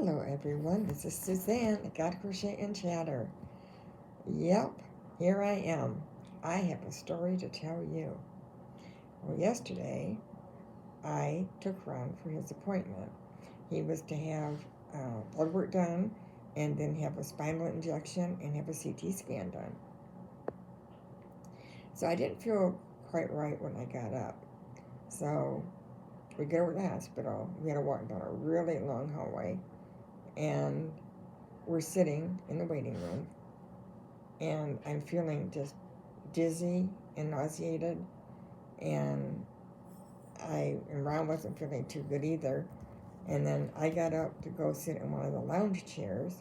Hello everyone, this is Suzanne at God Crochet and Chatter. Yep, here I am. I have a story to tell you. Well, yesterday I took Ron for his appointment. He was to have blood work done and then have a spinal injection and have a CT scan done. So I didn't feel quite right when I got up. So we get over to the hospital. We had to walk down a really long hallway and we're sitting in the waiting room, and I'm feeling just dizzy and nauseated, and Ron wasn't feeling too good either. And then I got up to go sit in one of the lounge chairs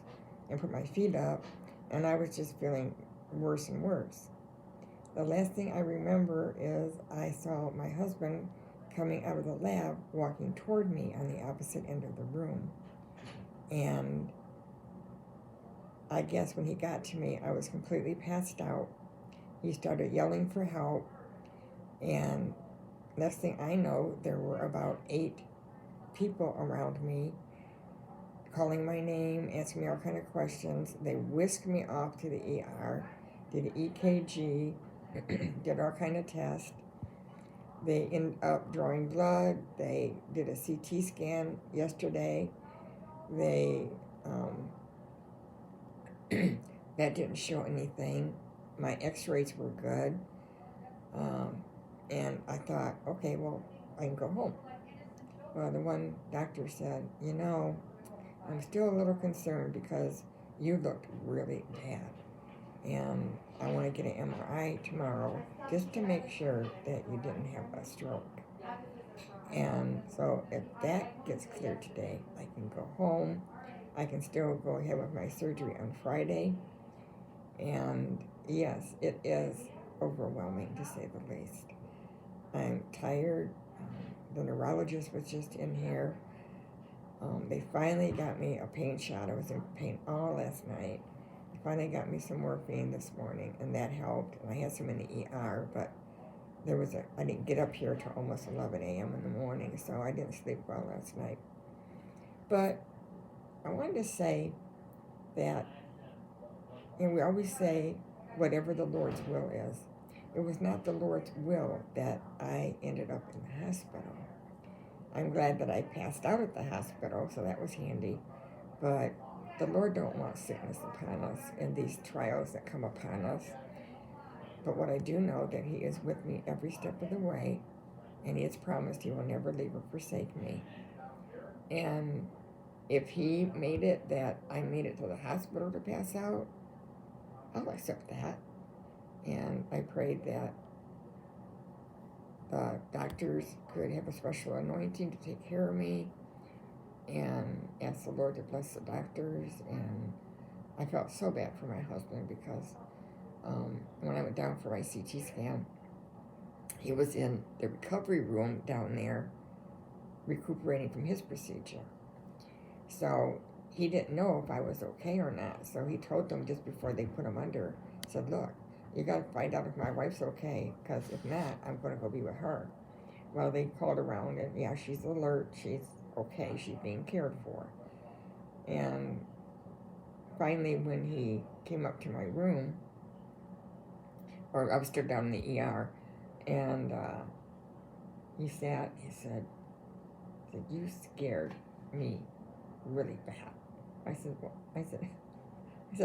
and put my feet up, and I was just feeling worse and worse. The last thing I remember is I saw my husband coming out of the lab, walking toward me on the opposite end of the room. And I guess when he got to me, I was completely passed out. He started yelling for help, and next thing I know, there were about 8 people around me calling my name, asking me all kind of questions. They whisked me off to the ER, did an EKG, did all kind of tests. They ended up drawing blood. They did a CT scan yesterday. They that didn't show anything. My x-rays were good. And I thought, okay, well, I can go home. Well, the one doctor said, I'm still a little concerned because you looked really bad. And I want to get an MRI tomorrow just to make sure that you didn't have a stroke. And so if that gets cleared today, I can go home. I can still go ahead with my surgery on Friday. And yes, it is overwhelming to say the least. I'm tired. The neurologist was just in here. They finally got me a pain shot. I was in pain all last night. They finally got me some morphine this morning, and that helped. And I had some in the ER, but I didn't get up here till almost 11 a.m. in the morning, so I didn't sleep well last night. But I wanted to say that, we always say, whatever the Lord's will is. It was not the Lord's will that I ended up in the hospital. I'm glad that I passed out at the hospital, so that was handy. But the Lord don't want sickness upon us and these trials that come upon us. But what I do know, that He is with me every step of the way, and He has promised He will never leave or forsake me. And if He made it that I made it to the hospital to pass out, I'll accept that. And I prayed that the doctors could have a special anointing to take care of me, and ask the Lord to bless the doctors. And I felt so bad for my husband because when I went down for my CT scan, he was in the recovery room down there recuperating from his procedure. So he didn't know if I was okay or not. So he told them just before they put him under, said, look, you got to find out if my wife's okay, because if not, I'm going to go be with her. Well, they called around, and yeah, she's alert, she's okay, she's being cared for. And finally, when he came up to my room, or I was still down in the ER, and he said, you scared me really bad. I said,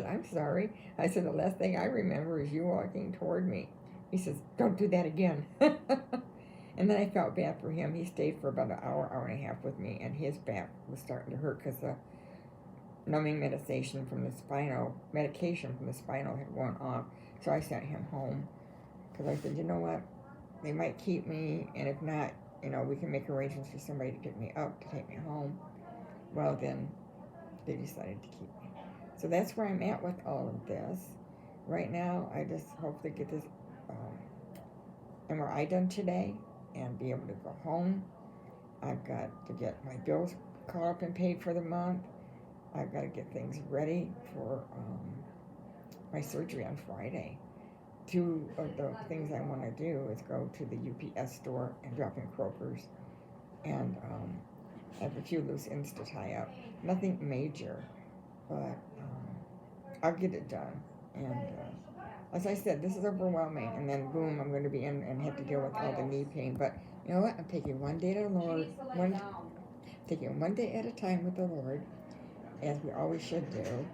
I'm sorry. I said, the last thing I remember is you walking toward me. He says, don't do that again. And then I felt bad for him. He stayed for about an hour and a half with me, and his back was starting to hurt because the numbing medication from the spinal had worn off. So I sent him home because I said, you know what? They might keep me, and if not, we can make arrangements for somebody to get me up to take me home. Well, then they decided to keep me. So that's where I'm at with all of this. Right now, I just hope to get this MRI done today and be able to go home. I've got to get my bills caught up and paid for the month. I've got to get things ready for my surgery on Friday. 2 of the things I want to do is go to the UPS store and drop in Kroger's and I have a few loose ends to tie up. Nothing major, but I'll get it done. And as I said, this is overwhelming. And then boom, I'm going to be in and have to deal with all the knee pain. But you know what? I'm taking one day at a Lord, taking one day at a time with the Lord, as we always should do.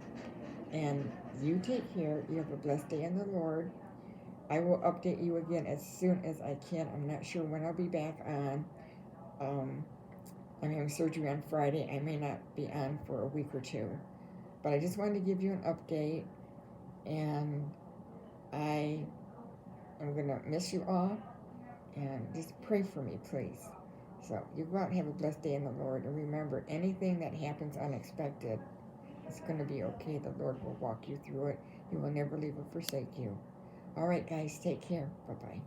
And you take care. You have a blessed day in the Lord. I will update you again as soon as I can. I'm not sure when I'll be back on. I'm having surgery on Friday. I may not be on for a week or two. But I just wanted to give you an update. And I am going to miss you all. And just pray for me, please. So you go out and have a blessed day in the Lord. And remember, anything that happens unexpected, it's going to be okay. The Lord will walk you through it. He will never leave or forsake you. All right, guys, take care. Bye-bye.